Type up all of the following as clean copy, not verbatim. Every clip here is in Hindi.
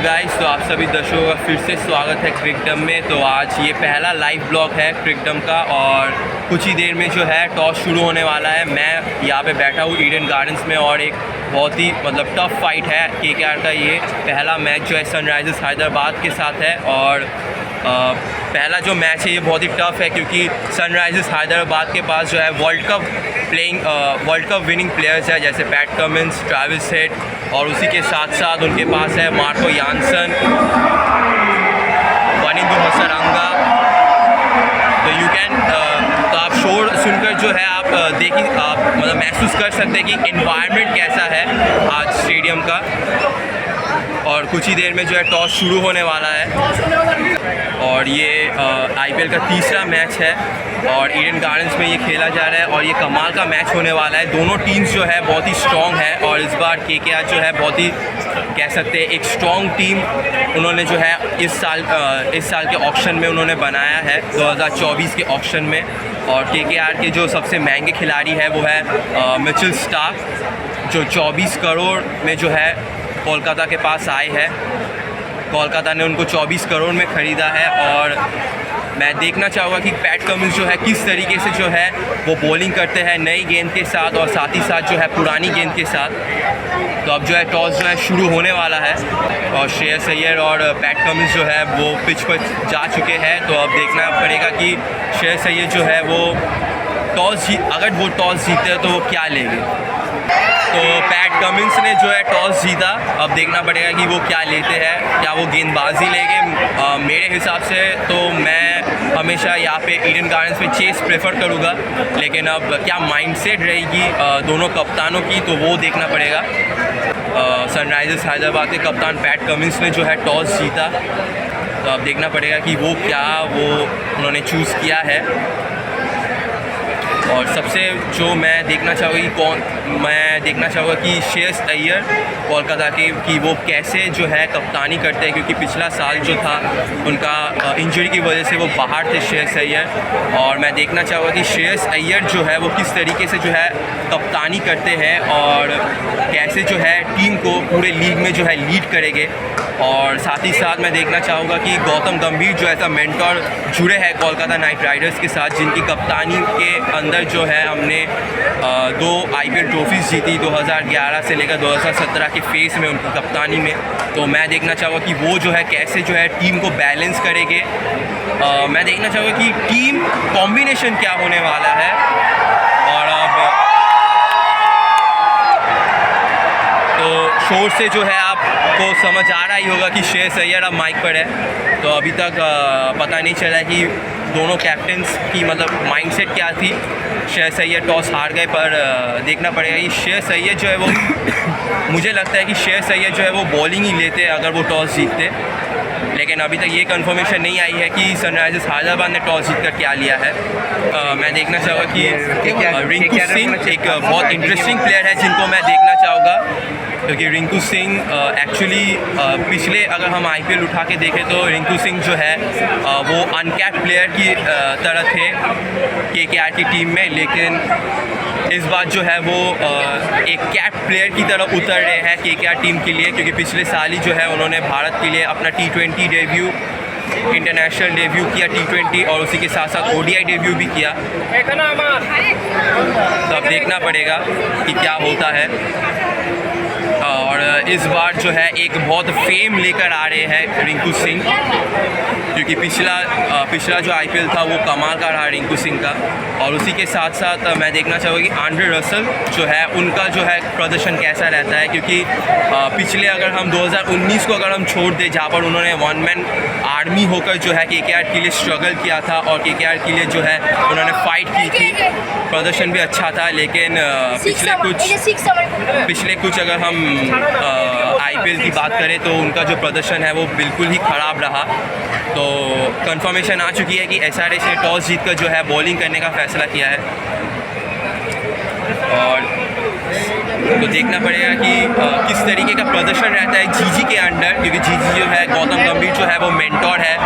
गाइस, तो आप सभी दर्शकों का फिर से स्वागत है क्रिकडम में। तो आज ये पहला लाइव ब्लॉग है क्रिकडम का और कुछ ही देर में जो है टॉस शुरू होने वाला है। मैं यहाँ पे बैठा हूँ ईडन गार्डन्स में और एक बहुत ही टफ फाइट है केकेआर का। ये पहला मैच जो है सनराइजर्स हैदराबाद के साथ है और पहला जो मैच है ये बहुत ही टफ है क्योंकि सनराइजर्स हैदराबाद के पास जो है वर्ल्ड कप विनिंग प्लेयर्स है जैसे पैट कमिंस, ट्रैविस हेड और उसी के साथ साथ उनके पास है मार्को यानसन, वनिंदु हसरंगा। तो आप शोर सुनकर जो है आप महसूस कर सकते हैं कि एनवायरनमेंट कैसा है आज स्टेडियम का। और कुछ ही देर में जो है टॉस शुरू होने वाला है और ये आईपीएल का तीसरा मैच है और ईडन गार्डन्स में ये खेला जा रहा है और ये कमाल का मैच होने वाला है। दोनों टीम्स जो है बहुत ही स्ट्रॉन्ग है और इस बार केकेआर जो है बहुत ही कह सकते हैं एक स्ट्रॉन्ग टीम उन्होंने जो है इस साल के ऑक्शन में उन्होंने बनाया है 2024 के ऑक्शन में। और केकेआर के जो सबसे महंगे खिलाड़ी है वो है मिचेल स्टार्क जो 24 करोड़ में जो है कोलकाता के पास आए हैं। कोलकाता ने उनको 24 करोड़ में ख़रीदा है और मैं देखना चाहूँगा कि पैट कमिंस जो है किस तरीके से जो है वो बॉलिंग करते हैं नई गेंद के साथ और साथ ही साथ जो है पुरानी गेंद के साथ। तो अब जो है टॉस जो है शुरू होने वाला है और श्रेयस अय्यर और पैट कमिंस जो है वो पिच पर जा चुके हैं। तो अब देखना पड़ेगा कि श्रेयस अय्यर जो है वो अगर वो टॉस जीते हैं तो वो क्या लेंगे। तो पैट कमिंस ने जो है टॉस जीता, अब देखना पड़ेगा कि वो क्या लेते हैं, क्या वो गेंदबाजी लेंगे। मेरे हिसाब से तो मैं हमेशा यहाँ पे ईडन गार्डन्स में चेस प्रेफर करूँगा, लेकिन अब क्या माइंडसेट रहेगी दोनों कप्तानों की तो वो देखना पड़ेगा। सनराइजर्स हैदराबाद के कप्तान पैट कमिंस ने जो है टॉस जीता, तो अब देखना पड़ेगा कि वो उन्होंने चूज़ किया है। और सबसे जो मैं देखना चाहूँगा कि श्रेयस अय्यर कोलकाता के कि वो कैसे जो है कप्तानी करते हैं क्योंकि पिछला साल जो था उनका इंजरी की वजह से वो बाहर थे श्रेयस अय्यर। और मैं देखना चाहूँगा कि श्रेयस अय्यर जो है वो किस तरीके से जो है कप्तानी करते हैं और कैसे जो है टीम को पूरे लीग में जो है लीड करेंगे। और साथ ही साथ मैं देखना चाहूँगा कि गौतम गंभीर जो ऐसा मेंटोर जुड़े हैं कोलकाता नाइट राइडर्स के साथ जिनकी कप्तानी के अंदर जो है हमने 2 आईपीएल ट्रॉफीज़ जीती 2011 से लेकर 2017 के फेस में उनकी कप्तानी में। तो मैं देखना चाहूँगा कि वो जो है कैसे जो है टीम को बैलेंस करेंगे। मैं देखना चाहूँगा कि टीम कॉम्बिनेशन क्या होने वाला है। और अब तो शोर से जो है आपको समझ आ रहा ही होगा कि श्रेयस अय्यर अब माइक पर है। तो अभी तक पता नहीं चला कि दोनों कैप्टन्स की माइंडसेट क्या थी। श्रेयस अय्यर टॉस हार गए पर देखना पड़ेगा कि श्रेयस अय्यर जो है वो मुझे लगता है कि श्रेयस अय्यर जो है वो बॉलिंग ही लेते अगर वो टॉस जीतते, लेकिन अभी तक ये कंफर्मेशन नहीं आई है कि सनराइजर्स हैदराबाद ने टॉस जीतकर क्या लिया है। मैं देखना चाहूँगा कि रिंकू सिंह एक बहुत इंटरेस्टिंग प्लेयर है जिनको मैं देखना चाहूँगा क्योंकि रिंकू सिंह एक्चुअली पिछले अगर हम आईपीएल उठा के देखें तो रिंकू सिंह जो है वो अनकैप्ड प्लेयर की तरह थे केकेआर की टीम में, लेकिन इस बार जो है वो एक कैप प्लेयर की तरह उतर रहे हैं केकेआर टीम के लिए क्योंकि पिछले साल ही जो है उन्होंने भारत के लिए अपना T20 डेब्यू, इंटरनेशनल डेब्यू किया T20 और उसी के साथ साथ ODI डेब्यू भी किया। तो अब देखना पड़ेगा कि क्या होता है। और इस बार जो है एक बहुत फेम लेकर आ रहे हैं रिंकू सिंह क्योंकि पिछला जो आईपीएल था वो कमाल का रहा रिंकू सिंह का। और उसी के साथ साथ मैं देखना चाहूँगा कि आंड्रे रसल जो है उनका जो है प्रदर्शन कैसा रहता है क्योंकि पिछले अगर हम 2019 को अगर हम छोड़ दें जहाँ पर उन्होंने 1 मैन आर्मी होकर जो है केकेआर के लिए स्ट्रगल किया था और केकेआर के लिए जो है उन्होंने फाइट की थी, प्रदर्शन भी अच्छा था। लेकिन पिछले कुछ अगर हम आईपीएल की बात करें तो उनका जो प्रदर्शन है वो बिल्कुल ही ख़राब रहा। तो कंफर्मेशन आ चुकी है कि SRH ने टॉस जीतकर जो है बॉलिंग करने का फैसला किया है। और तो देखना पड़ेगा कि किस तरीके का प्रदर्शन रहता है जीजी के अंडर क्योंकि जीजी जो है गौतम गंभीर जो है वो मेंटोर है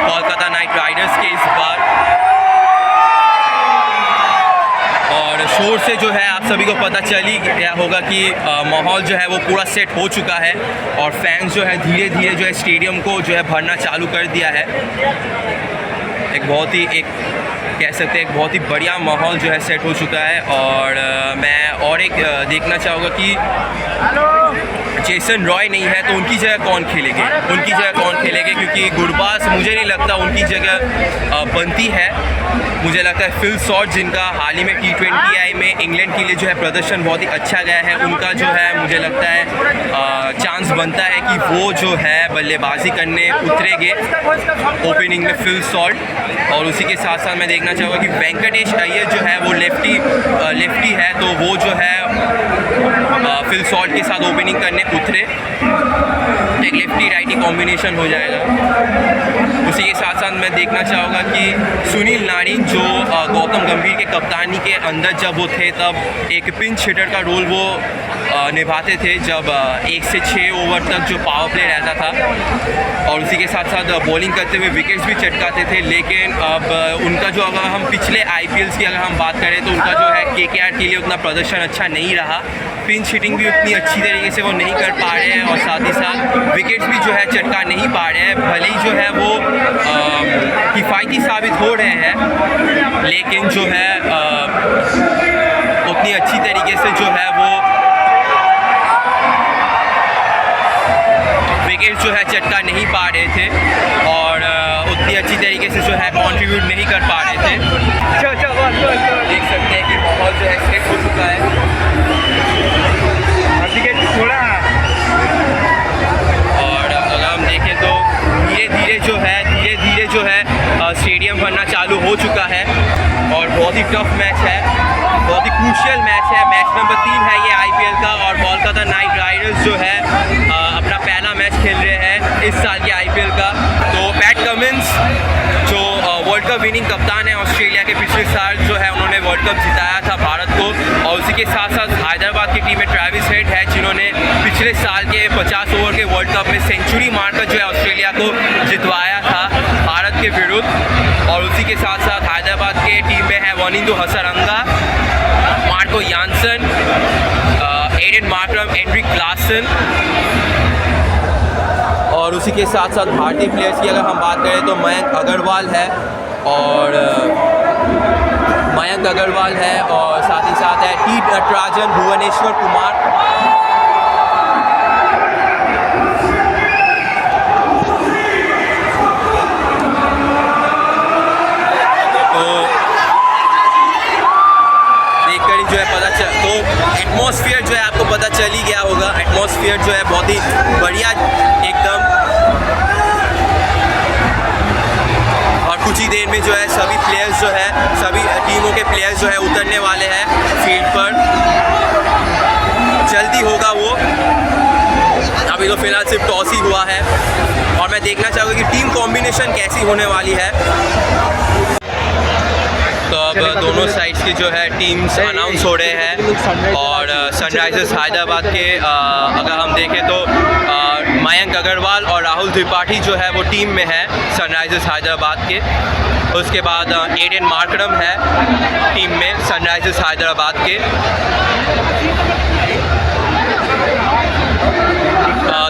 कोलकाता नाइट राइडर्स के इस बार। और शोर से जो है आप सभी को पता चल ही गया होगा कि माहौल जो है वो पूरा सेट हो चुका है और फैंस जो है धीरे धीरे जो है स्टेडियम को जो है भरना चालू कर दिया है। एक बहुत ही कह सकते हैं एक बहुत ही बढ़िया माहौल जो है सेट हो चुका है। और मैं और एक देखना चाहूँगा कि जेसन रॉय नहीं है तो उनकी जगह कौन खेलेंगे, क्योंकि गुरबाज मुझे नहीं लगता उनकी जगह बनती है। मुझे लगता है फिल सॉल्ट जिनका हाल ही में T20I में इंग्लैंड के लिए जो है प्रदर्शन बहुत ही अच्छा गया है, उनका जो है मुझे लगता है चांस बनता है कि वो जो है बल्लेबाजी करने उतरेंगे ओपनिंग में फिल सॉल्ट। और उसी के साथ साथ मैं देखना चाहूँगा कि वेंकटेश अय्यर जो है वो लेफ्टी है, तो वो जो है फिल सॉल्ट के साथ ओपनिंग करने उतरे, एक लेफ्टी राइटी कॉम्बिनेशन हो जाएगा। उसी के साथ साथ मैं देखना चाहूँगा कि सुनील नारिन जो गौतम गंभीर के कप्तानी के अंदर जब वो थे तब एक पिंच हिटर का रोल वो निभाते थे, जब 1 से 6 ओवर तक जो पावर प्ले रहता था, और उसी के साथ साथ बॉलिंग करते हुए विकेट्स भी चटकाते थे। लेकिन अब उनका जो, अगर हम पिछले IPLs की अगर हम बात करें तो उनका जो है KKR के लिए उतना प्रदर्शन अच्छा नहीं रहा, पिंच हिटिंग भी उतनी अच्छी तरीके से वो नहीं कर पा रहे हैं और साथ ही साथ विकेट्स भी जो है चटका नहीं पा रहे हैं। भले ही जो है वो किफ़ायती साबित हो रहे हैं, लेकिन जो है उतनी अच्छी तरीके से जो है वो विकेट जो है चटका नहीं पा रहे थे और उतनी अच्छी तरीके से जो है कंट्रीब्यूट नहीं कर पा रहे थे। देख सकते हैं कि माहौल जो है सेट हो चुका है और अगर हम देखें तो धीरे धीरे जो है स्टेडियम बनना चालू हो चुका है और बहुत ही टफ मैच है, बहुत ही क्रूशियल मैच है। मैच नंबर 3 है ये IPL का और कोलकाता नाइट राइडर्स जो है अपना पहला मैच खेल रहे हैं इस साल के IPL का। तो पैट कमिंस जो वर्ल्ड कप विनिंग कप्तान है ऑस्ट्रेलिया के, पिछले साल जो है उन्होंने वर्ल्ड कप जिताया था भारत को, और उसी के साथ साथ हैदराबाद की टीम में ट्रेविस हेड है जिन्होंने पिछले साल के 50 ओवर के वर्ल्ड कप में सेंचुरी मारकर जो है ऑस्ट्रेलिया को जितवाया था भारत के विरुद्ध। और उसी के साथ साथ हैदराबाद के टीम में है Wanindu Hasaranga, Marco Jansen, Aiden Markram, Heinrich Klaasen. और उसी के साथ साथ भारतीय प्लेयर्स की अगर हम बात करें तो मयंक अग्रवाल है और साथ ही साथ है टी नटराजन, भुवनेश्वर कुमार। तो देखकर ही जो है पता चल, तो एटमॉस्फेयर जो है आपको पता चल ही गया होगा। एटमॉस्फेयर जो है बहुत ही बढ़िया एकदम, और कुछ ही देर में जो है सभी प्लेयर्स जो है, सभी टीमों के प्लेयर्स जो है उतरने वाले हैं फील्ड पर, जल्दी होगा वो। अभी तो फिलहाल सिर्फ टॉस ही हुआ है और मैं देखना चाहूँगा कि टीम कॉम्बिनेशन कैसी होने वाली है। तो अब दोनों साइड्स के जो है टीम्स अनाउंस हो रहे हैं और सनराइजर्स हैदराबाद के अगर हम देखें तो मयंक अग्रवाल और राहुल त्रिपाठी जो है वो टीम में है सनराइजर्स हैदराबाद के। उसके बाद एडन मार्करम है टीम में सनराइजर्स हैदराबाद के।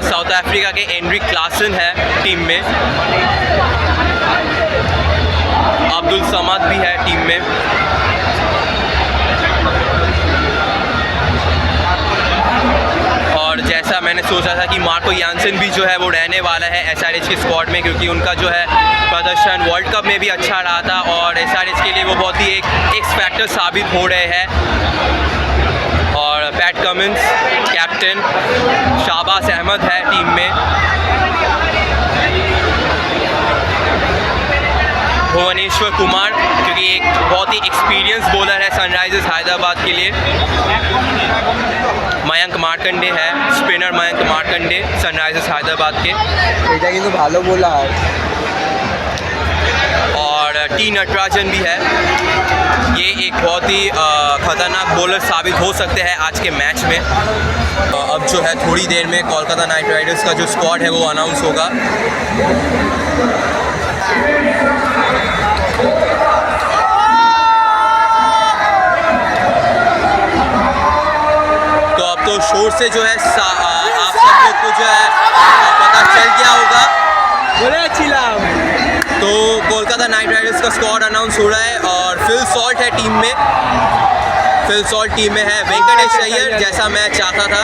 साउथ अफ्रीका के एंड्रिक क्लासन है टीम में। अब्दुल समद भी है टीम में। और जैसा मैंने सोचा था कि मार्को यानसन भी जो है वो रहने वाला है SRH के स्क्वाड में, क्योंकि उनका जो है प्रदर्शन वर्ल्ड कप में भी अच्छा रहा था और SRH के लिए वो बहुत ही एक एक्स फैक्टर साबित हो रहे हैं। और Pat Cummins captain, Shahbaz Ahmed है टीम में, भुवनेश्वर कुमार क्योंकि एक बहुत ही एक्सपीरियंस बॉलर है सनराइजर्स हैदराबाद के लिए। मयंक मार्कंडे है स्पिनर, मयंक मार्कंडे सनराइजर्स हैदराबाद के। এটা কিন্তু ভালো বোলার। और टी नटराजन भी है, ये एक बहुत ही ख़तरनाक बॉलर साबित हो सकते हैं आज के मैच में। अब जो है थोड़ी देर में कोलकाता नाइट राइडर्स का जो स्क्वाड है वो अनाउंस होगा। शोर से जो है आप सब लोग को जो है पता चल गया होगा। बोले चिल्लाओ। तो कोलकाता नाइट राइडर्स का स्क्वाड अनाउंस हो रहा है और फिल सॉल्ट है टीम में। फिल सॉल्ट टीम में है। वेंकटेश अय्यर, जैसा मैं चाहता था,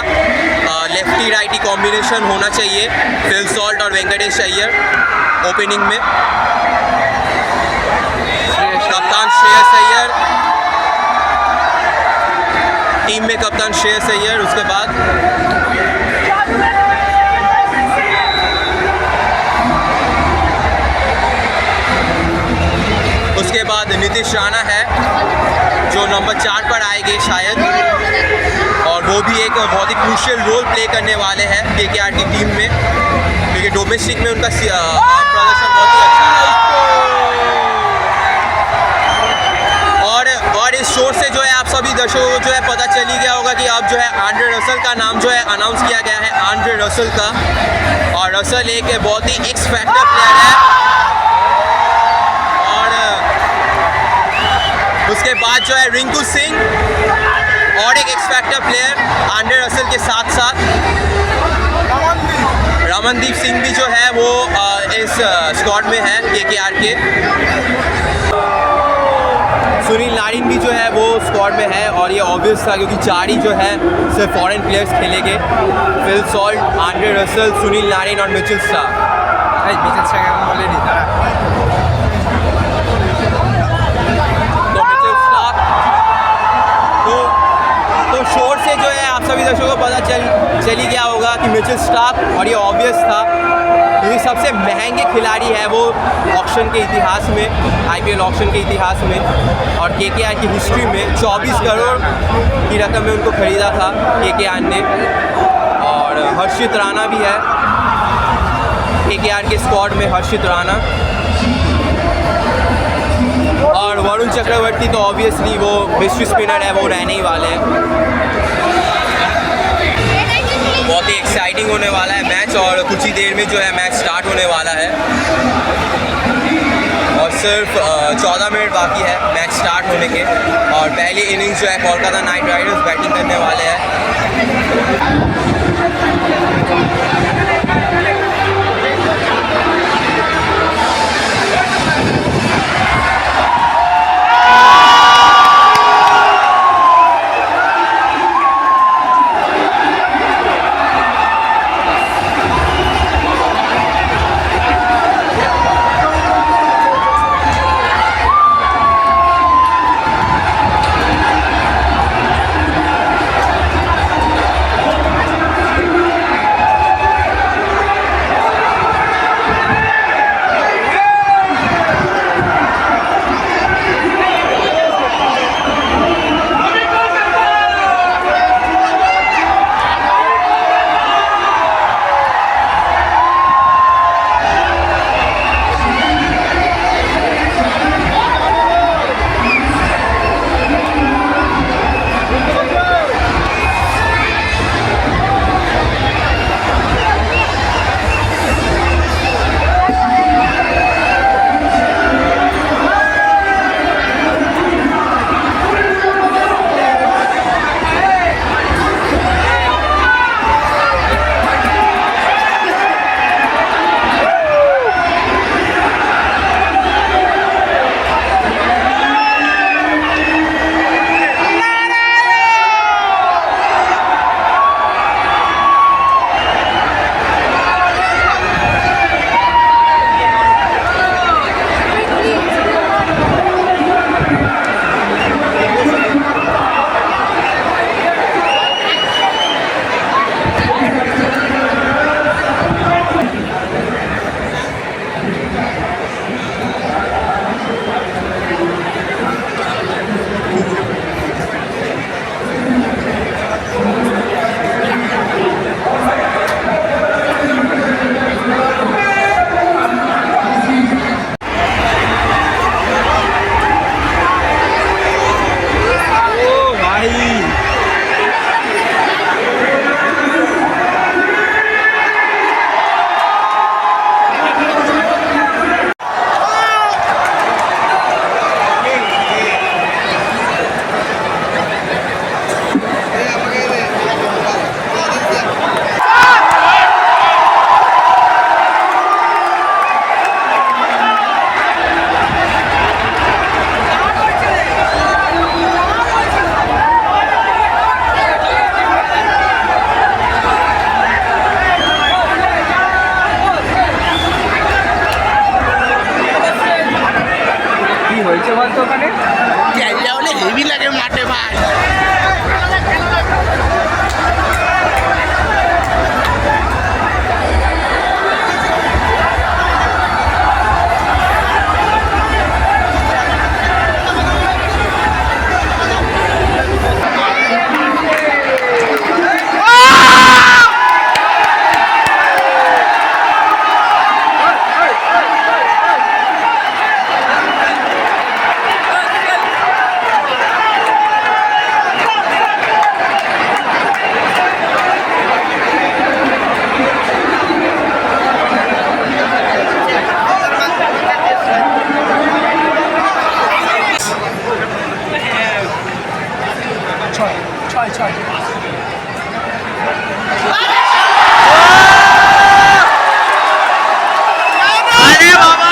लेफ्टी राइटी कॉम्बिनेशन होना चाहिए फिल सॉल्ट और वेंकटेश अय्यर ओपनिंग में। कप्तान श्रेयस अय्यर, टीम में कप्तान श्रेयस अय्यर। उसके बाद नीतीश राणा है जो नंबर 4 पर आएंगे शायद, और वो भी एक बहुत ही क्रूशियल रोल प्ले करने वाले हैं केकेआर की टीम में, क्योंकि डोमेस्टिक में उनका प्रदर्शन बहुत ही अच्छा रहा। और इस शो से जो है आप सभी दर्शकों को जो है पता चल ही गया होगा कि अब जो है आंड्रे रसल का नाम जो है अनाउंस किया गया है, आंड्रे रसल का। और रसल एक बहुत ही एक्स फैक्टर प्लेयर है। उसके बाद जो है रिंकू सिंह, और एक x factor player Andre Russell के साथ साथ रमनदीप सिंह भी जो है वो इस स्क्वाड में है केकेआर के। सुनील नारिन भी जो है वो स्क्वाड में है, और ये ऑब्वियस था क्योंकि 4 ही जो है सिर्फ फॉरेन प्लेयर्स खेलेंगे। Phil Salt, Andre Russell, Sunil Narin और मिचेल स्टार्क। मिचेल स्टार्क बोले नहीं था। तो शोर से जो है आप सभी दर्शकों को पता चल ही गया होगा कि मिचेल स्टार्क, और ये ऑब्वियस था क्योंकि सबसे महंगे खिलाड़ी है वो ऑक्शन के इतिहास में, आईपीएल ऑक्शन के इतिहास में, और केकेआर की हिस्ट्री में 24 करोड़ की रकम में उनको खरीदा था केकेआर ने। और हर्षित राणा भी है केकेआर के स्क्वाड में, हर्षित राणा। और वरुण चक्रवर्ती तो ऑब्वियसली वो मिस्ट्री स्पिनर है, वो रहने ही वाले हैं। बहुत ही एक्साइटिंग होने वाला है मैच, और कुछ ही देर में जो है मैच स्टार्ट होने वाला है, और सिर्फ 14 मिनट बाकी है मैच स्टार्ट होने के। और पहली इनिंग्स जो है कोलकाता नाइट राइडर्स बैटिंग करने वाले हैं। ছয় আরে বাবা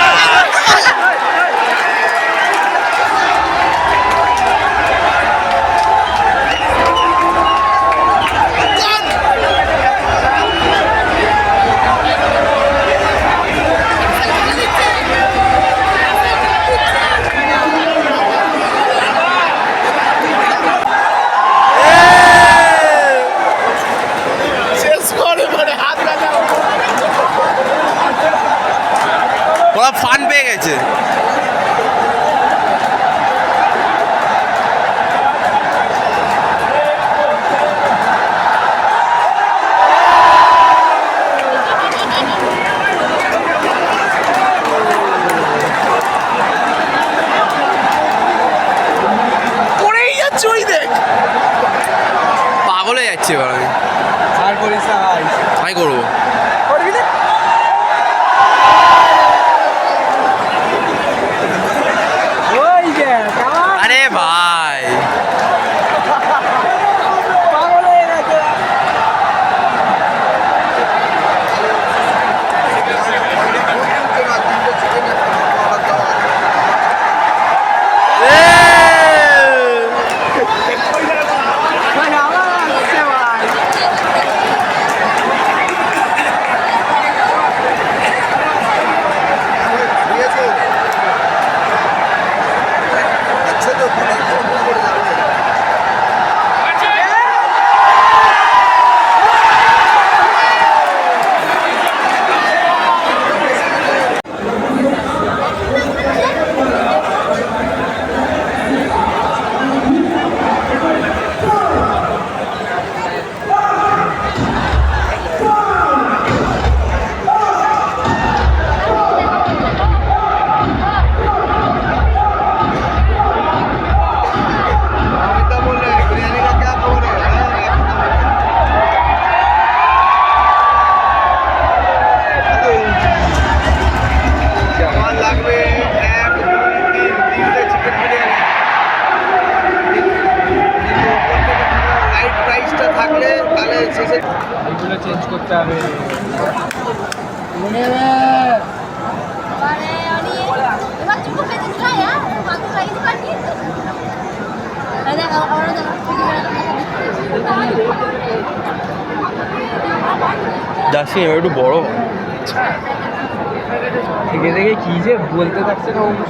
ওরা ফান পেয়ে গেছে। করেই যাচ্ছে ওই দেখ পাগল হয়ে যাচ্ছে এবার আমি আর করিস না ভাই আমি করবো। করবি না ওই যে কেমন আরে ভাই পাগল হয়ে গেছে ভাই আমার আসছে ভাই এগুলো চেঞ্জ করতে হবে এবার চুপ করে দিতে হয় মাকে লাগিয়ে পারবি দেখ আমরা যাচ্ছি এবার একটু বড় থেকে থেকে কি যে বলতে থাকছে না অন্য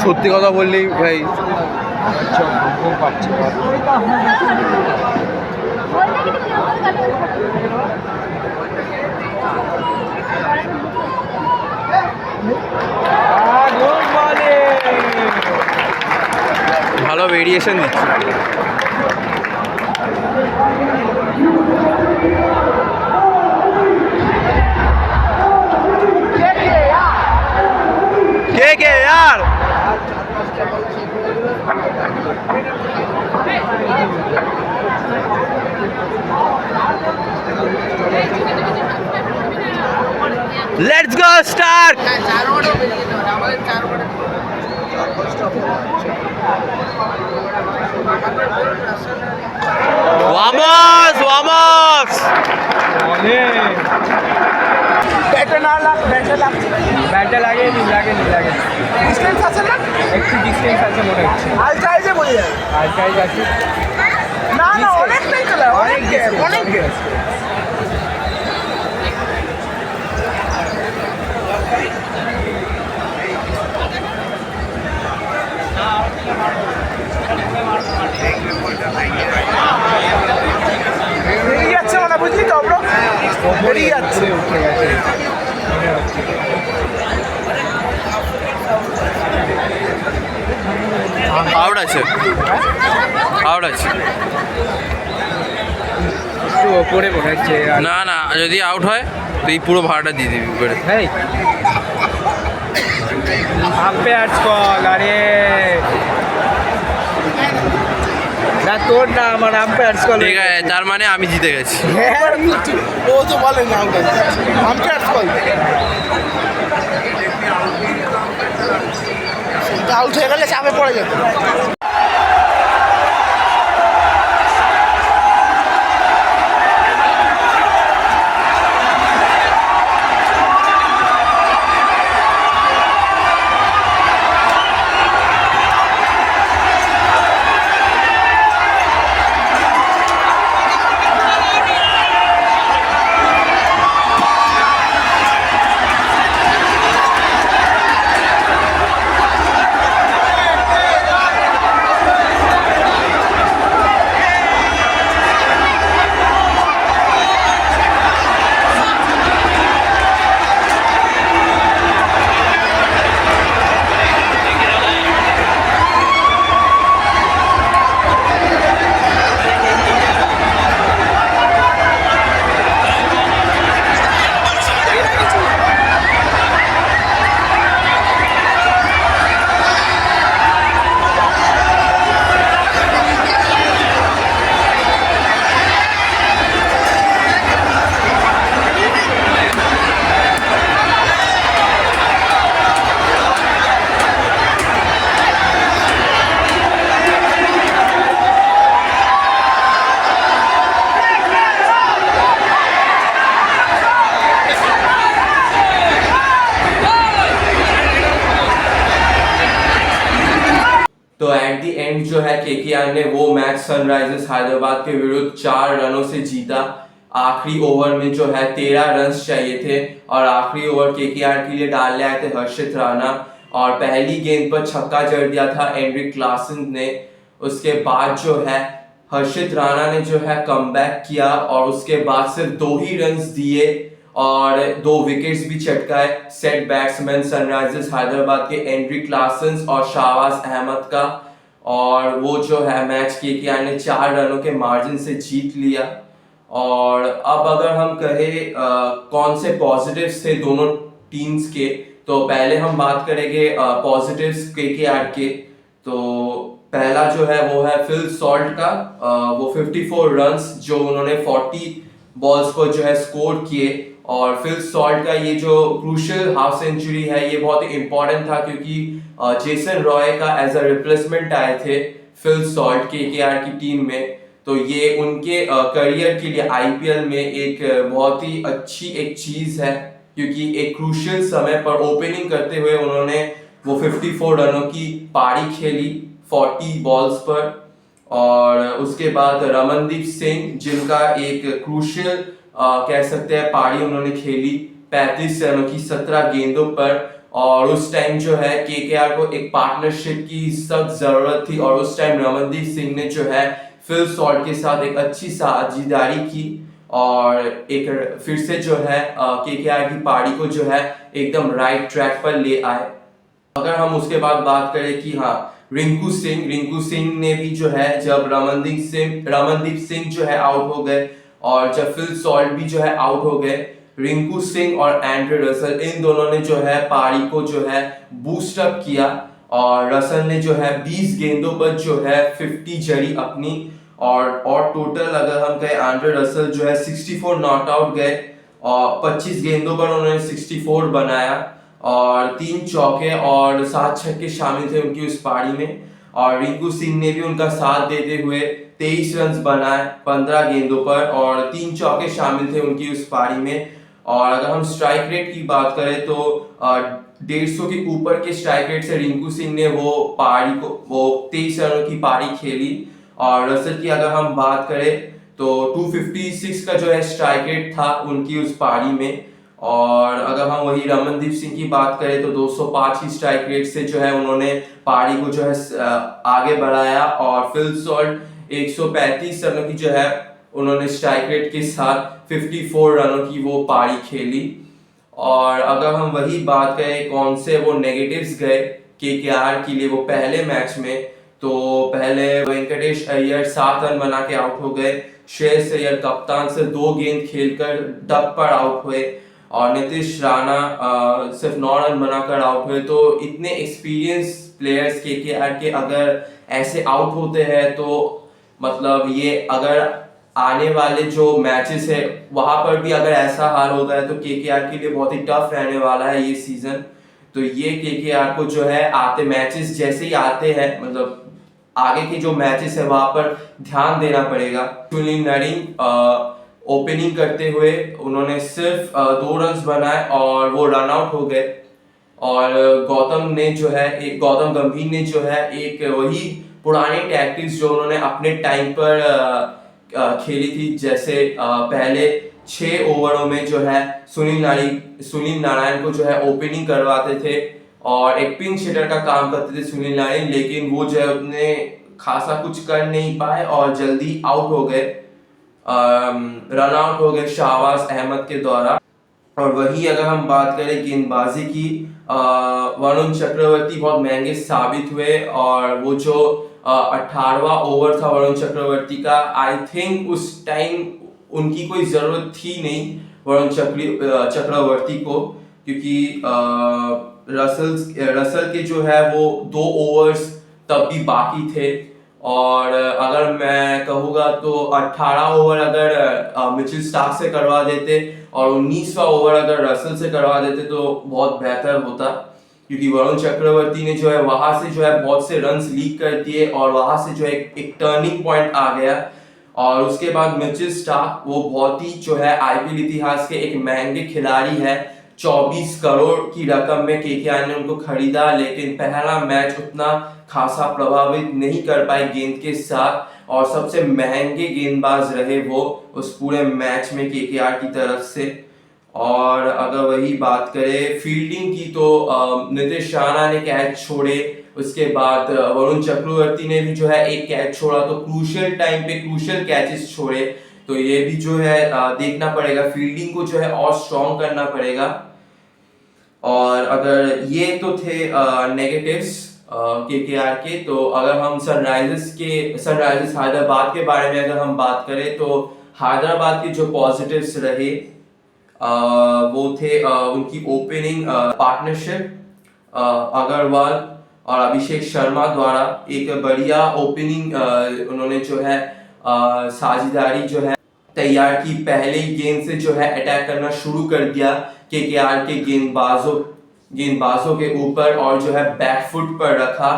সত্যি কথা বললেই ভাই বলতে ভালো ভেরিয়েশন দিচ্ছে। কে কে यार let's go start vamos vamos ব্যাটটা লাগে ডিস্টেন্স আছে না একটু ডিস্টেন্স আছে মনে হচ্ছে আর চাইছে বলে যায় আর চাইছে আছে না না অনেকটাই চলে অনেক বেরিয়ে যাচ্ছে মানে বুঝলি তো ব্রো বেরিয়ে যাচ্ছে উঠে গেছে আউট আছে আউট আছে একটু ওপরে মনে হচ্ছে না না যদি আউট হয় তো এই পুরো ভাড়াটা দিয়ে দিবি করে হ্যাঁ আম্পায়ার্স কল আরে না তোর না আমার আম্পায়ার্স কল ঠিক আছে তার মানে আমি জিতে গেছি ও তো বলে না আম্পায়ার্স কল আউট হয়ে গেলে চাপে পড়ে যেত एंड जो है केकेआर ने वो मैच सनराइजर्स हैदराबाद के विरुद्ध 4 रनों से जीता। आखिरी ओवर में जो है 13 रन चाहिए थे और आखिरी ओवर केकेआर के लिए डालने आए थे हर्षित राणा और पहली गेंद पर छक्का जड़ दिया था एंड्रिक क्लासन ने। उसके बाद जो है हर्षित राणा ने जो है कमबैक किया और उसके बाद सिर्फ 2 ही रन्स दिए और 2 विकेट्स भी चटकाए सेट बैट्समैन सनराइजर्स हैदराबाद के एंड्रिक क्लासन और शाहबाज अहमद का, और वो जो है मैच केकेआर ने 4 रनों के मार्जिन से जीत लिया। और अब अगर हम कहें कौन से पॉजिटिव्स थे दोनों टीम्स के, तो पहले हम बात करेंगे पॉजिटिव्स केकेआर के। तो पहला जो है वो है फिल सॉल्ट का, वो 54 रन्स जो उन्होंने 40 बॉल्स पर जो है स्कोर किए। और फिल सॉल्ट का ये जो क्रूशियल हाफ सेंचुरी है ये बहुत ही इंपॉर्टेंट था क्योंकि जेसन रॉय का एज अ रिप्लेसमेंट आए थे फिल सॉल्ट केकेआर की टीम में। तो ये उनके करियर के लिए आईपीएल में एक बहुत ही अच्छी एक चीज है क्योंकि एक क्रूशियल समय पर ओपनिंग करते हुए उन्होंने वो 54 रनों की पारी खेली 40 बॉल्स पर। और उसके बाद रमनदीप सिंह जिनका एक क्रूशियल कह सकते हैं पारी उन्होंने खेली 35 रनों की 17 गेंदों पर। और उस टाइम जो है केकेआर को एक पार्टनरशिप की सख्त जरूरत थी और उस टाइम रमनदीप सिंह ने जो है फिल सॉल्ट के साथ एक अच्छी साझेदारी की और एक फिर से जो है केकेआर की पारी को जो है एकदम राइट ट्रैक पर ले आए। अगर हम उसके बाद बात करें कि हाँ रिंकू सिंह ने भी जो है जब रमनदीप सिंह जो है आउट हो गए और जब फिल सॉल्ट भी जो है आउट हो गए, रिंकू सिंह और एंड्रे रसल इन दोनों ने जो है पारी को जो है बूस्ट अप किया और रसल ने जो है 20 गेंदों पर जो है 50 जड़ी अपनी। और टोटल अगर हम कहें एंड्रे रसल जो है 64 नॉट आउट गए और 25 गेंदों पर उन्होंने 64 बनाया और 3 चौके और 7 छक्के शामिल थे उनकी उस पारी में। और रिंकू सिंह ने भी उनका साथ देते हुए 23 रन बनाए 15 गेंदों पर और 3 चौके शामिल थे उनकी उस पारी में। और अगर हम स्ट्राइक रेट की बात करें तो 150 के ऊपर के स्ट्राइक रेट से रिंकू सिंह ने वो 23 रनों की पारी खेली। और रसल की अगर हम बात करें तो 256 का जो है स्ट्राइक रेट था उनकी उस पारी में। और अगर हम वही रमनदीप सिंह की बात करें तो 205 की स्ट्राइक रेट से जो है उन्होंने पारी को जो है आगे बढ़ाया। और फिल सॉल्ट 135 रनों की जो है उन्होंने स्ट्राइक रेट के साथ 54 रनों की वो पारी खेली। और अगर हम वही बात करें कौन से वो नेगेटिव्स गए केकेआर के लिए वो पहले मैच में, तो पहले वेंकटेश अय्यर 7 रन बना के आउट हो गए। श्रेयस अय्यर कप्तान से 2 गेंद खेलकर डक पर आउट हुए और नीतीश राणा सिर्फ 9 रन बनाकर आउट हुए। तो इतने एक्सपीरियंस प्लेयर्स केकेआर के अगर ऐसे आउट होते हैं तो मतलब ये अगर आने वाले जो मैचेस है वहां पर भी अगर ऐसा हाल होता है तो केकेआर के लिए बहुत ही टफ रहने वाला है ये सीजन। तो ये केकेआर को जो है आते मैचेस जैसे ही आते हैं मतलब आगे के जो मैचेस है वहां पर ध्यान देना पड़ेगा। सुनील नारिंग ओपनिंग करते हुए उन्होंने सिर्फ 2 रन बनाए और वो रन आउट हो गए। और गौतम गंभीर ने जो है एक वही पुरानी टैक्टिक्स जो उन्होंने अपने टाइम पर खेली थी, जैसे पहले 6 ओवरों में जो है सुनील नारायण को जो है ओपनिंग करवाते थे और एक पिंच हिटर का काम करते थे सुनील नारायण, लेकिन वो जो है उतने खासा कुछ कर नहीं पाए और जल्दी आउट हो गए, रन आउट हो गए शाहबाज अहमद के द्वारा। और वही अगर हम बात करें गेंदबाजी की, वरुण चक्रवर्ती बहुत महंगे साबित हुए और वो जो 18वां ओवर था वरुण चक्रवर्ती का, आई थिंक उस टाइम उनकी कोई ज़रूरत थी नहीं वरुण चक्रवर्ती को, क्योंकि रसल के जो है वो 2 ओवर्स तब भी बाकी थे। और अगर मैं कहूँगा तो 18 ओवर अगर मिचेल स्टार्क से करवा देते और 19वां ओवर अगर रसल से करवा देते तो बहुत बेहतर होता, क्योंकि वरुण चक्रवर्ती ने जो है वहां से जो है बहुत से रन्स लीक कर दिए और वहां से जो है एक टर्निंग पॉइंट आ गया। और उसके बाद मिचेल स्टार्क वो बहुत ही जो है आईपीएल इतिहास के एक महंगे खिलाड़ी है, 24 करोड़ की रकम में केकेआर ने उनको खरीदा, लेकिन पहला मैच उतना खासा प्रभावित नहीं कर पाए गेंद के साथ और सबसे महंगे गेंदबाज रहे वो उस पूरे मैच में केकेआर की तरफ से। और अगर वही बात करें फील्डिंग की तो नीतीश राणा ने कैच छोड़े, उसके बाद वरुण चक्रवर्ती ने भी जो है एक कैच छोड़ा, तो क्रूशियल टाइम पे क्रूशियल कैचेस छोड़े। तो ये भी जो है देखना पड़ेगा, फील्डिंग को जो है और स्ट्रॉन्ग करना पड़ेगा। और अगर ये तो थे नेगेटिव्स केकेआर के, तो अगर हम सनराइजर्स हैदराबाद के बारे में अगर हम बात करें तो हैदराबाद के जो पॉजिटिव्स रहे वो थे उनकी ओपनिंग पार्टनरशिप अग्रवाल और अभिषेक शर्मा द्वारा एक बढ़िया ओपनिंग उन्होंने जो है साझेदारी जो है तैयार की। पहले ही गेंद से जो है अटैक करना शुरू कर दिया केकेआर के गेंदबाजों के ऊपर और जो है बैकफुट पर रखा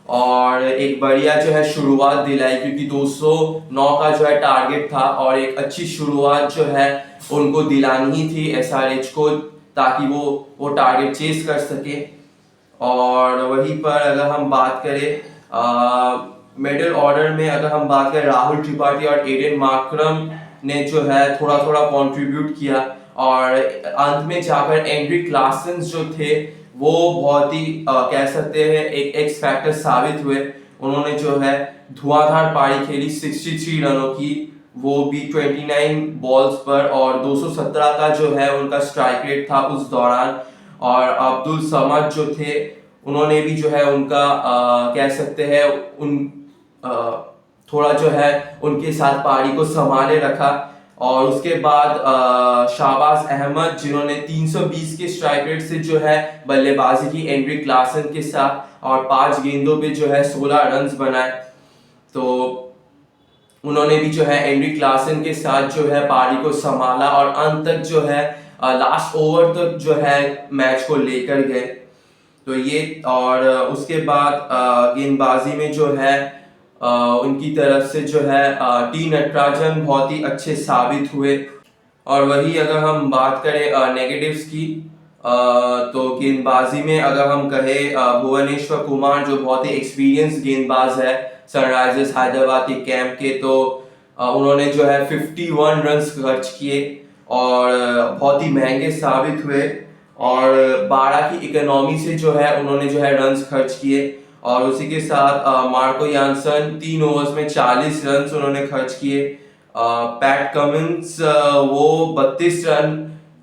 और एक बढ़िया जो है शुरुआत दिलाई, क्योंकि 209 का जो है टारगेट था और एक अच्छी शुरुआत जो है उनको दिलानी ही थी एसआरएच को, ताकि वो टारगेट चेस कर सके। और वहीं पर अगर हम बात करें मिडिल ऑर्डर में, अगर हम बात करें राहुल त्रिपाठी और एडन मार्करम ने जो है थोड़ा थोड़ा कंट्रीब्यूट किया और अंत में जाकर एंड्रिक क्लासन जो थे वो बहुत ही कह सकते हैं एक एक्स फैक्टर साबित हुए। उन्होंने जो है धुआंधार पारी खेली 63 रनों की, वो भी 29 बॉल्स पर और 217 का जो है उनका स्ट्राइक रेट था उस दौरान। और अब्दुल समद जो थे उन्होंने भी जो है उनका कह सकते हैं थोड़ा जो है उनके साथ पारी को संभाले रखा। और उसके बाद शाहबाज अहमद जिन्होंने 320 के स्ट्राइक रेट से जो है बल्लेबाजी की एंड्रिक क्लासन के साथ और 5 गेंदों पे जो है 16 रन्स बनाए। तो उन्होंने भी जो है एंड्रिक क्लासन के साथ जो है पारी को संभाला और अंत तक जो है लास्ट ओवर तक जो है मैच को लेकर गए। तो ये और उसके बाद गेंदबाजी में जो है उनकी तरफ से जो है टी नटराजन बहुत ही अच्छे साबित हुए। और वही अगर हम बात करें नेगेटिव्स की तो गेंदबाजी में अगर हम कहें भुवनेश्वर कुमार जो बहुत ही एक्सपीरियंस गेंदबाज है सनराइजर्स हैदराबाद के कैंप के, तो उन्होंने जो है 51 रन्स खर्च किए और बहुत ही महंगे साबित हुए और 12 की इकोनॉमी से जो है उन्होंने जो है रन्स खर्च किए। और उसी के साथ मार्को यानसन 3 ओवर्स में 40 रन उन्होंने खर्च किए। पैट कमिंस वो 32 रन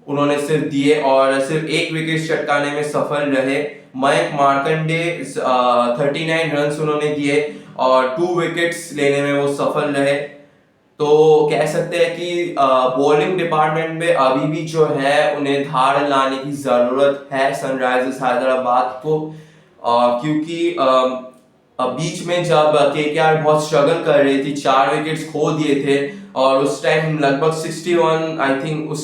उन्होंने सिर्फ दिए और सिर्फ एक विकेट चटकाने में सफल रहे। मयंक मार्कंडे 39 रन उन्होंने दिए और 2 विकेट्स लेने में वो सफल रहे। तो कह सकते हैं कि बॉलिंग डिपार्टमेंट में अभी भी जो है उन्हें धार लाने की जरूरत है सनराइजर्स हैदराबाद को, क्योंकि बीच में जब केकेआर बहुत स्ट्रगल कर रही थी 4 विकेट्स खो दिए थे और उस टाइम लगभग 61 आई थिंक उस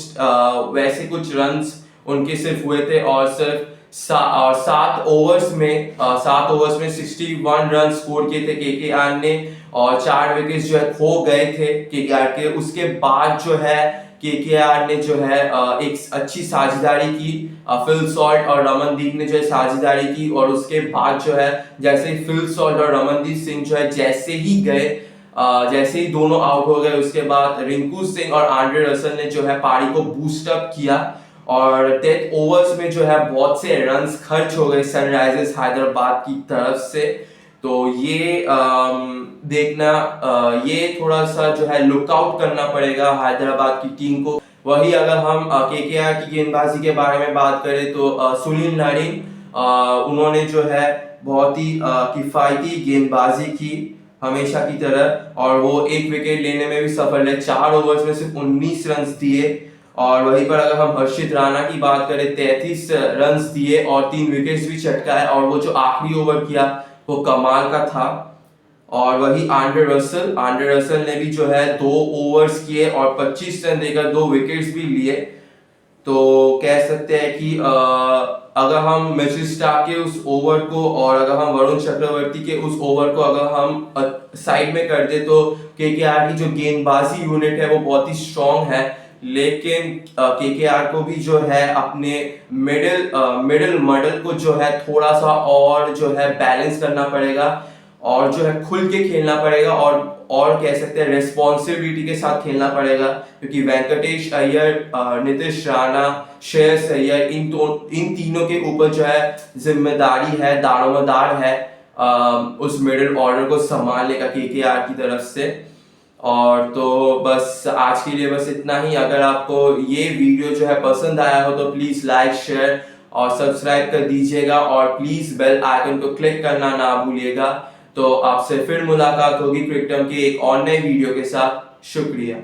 वैसे कुछ रन्स उनके सिर्फ हुए थे और सिर्फ 7 ओवर्स में 61 रन स्कोर किए थे केकेआर ने और 4 विकेट्स जो है खो गए थे केकेआर के। उसके बाद जो है केकेआर ने जो है एक अच्छी साझेदारी की, फिल सॉल्ट और रमनदीप ने जो है साझेदारी की और उसके बाद जो है जैसे फिल सॉल्ट और रमनदीप सिंह जो है जैसे ही दोनों आउट हो गए, उसके बाद रिंकू सिंह और आंड्रे रसल ने जो है पारी को बूस्ट अप किया और 10 ओवर्स में जो है बहुत से रन्स खर्च हो गए सनराइजर्स हैदराबाद की तरफ से। तो ये देखना ये थोड़ा सा जो है लुकआउट करना पड़ेगा हैदराबाद की टीम को। वही अगर हम केकेआर की गेंदबाजी के बारे में बात करें तो सुनील नारिन उन्होंने जो है बहुत ही किफायती गेंदबाजी की हमेशा की तरह और वो 1 विकेट लेने में भी सफल है। 4 ओवर्स में सिर्फ 19 रन दिए। और वहीं पर अगर हम हर्षित राणा की बात करें 33 रन दिए और 3 विकेट्स भी चटकाए और वो जो आखिरी ओवर किया वो कमाल का था। और वही आंड्रे रसल ने भी जो है 2 ओवर्स किए और 25 रन देकर 2 विकेट्स भी लिए। तो कह सकते हैं कि अगर हम मिचेल स्टार्क के उस ओवर को और अगर हम वरुण चक्रवर्ती के उस ओवर को अगर हम साइड में कर दे तो केकेआर की जो गेंदबाजी यूनिट है वो बहुत ही स्ट्रॉन्ग है। लेकिन केकेआर को भी जो है अपने मिडिल मॉडल को जो है थोड़ा सा और जो है बैलेंस करना पड़ेगा और जो है खुल के खेलना पड़ेगा और कह सकते हैं रेस्पॉन्सिबिलिटी के साथ खेलना पड़ेगा, क्योंकि वेंकटेश अय्यर, नीतीश राणा, श्रेयस अय्यर इन तीनों के ऊपर जो है जिम्मेदारी है, दारोमदार है उस मिडिल ऑर्डर को संभालने का केकेआर की तरफ से। और तो बस आज के लिए बस इतना ही। अगर आपको ये वीडियो जो है पसंद आया हो तो प्लीज़ लाइक, शेयर और सब्सक्राइब कर दीजिएगा और प्लीज़ बेल आइकन को क्लिक करना ना भूलिएगा। तो आपसे फिर मुलाकात होगी क्रिकटम के एक और नए वीडियो के साथ। शुक्रिया।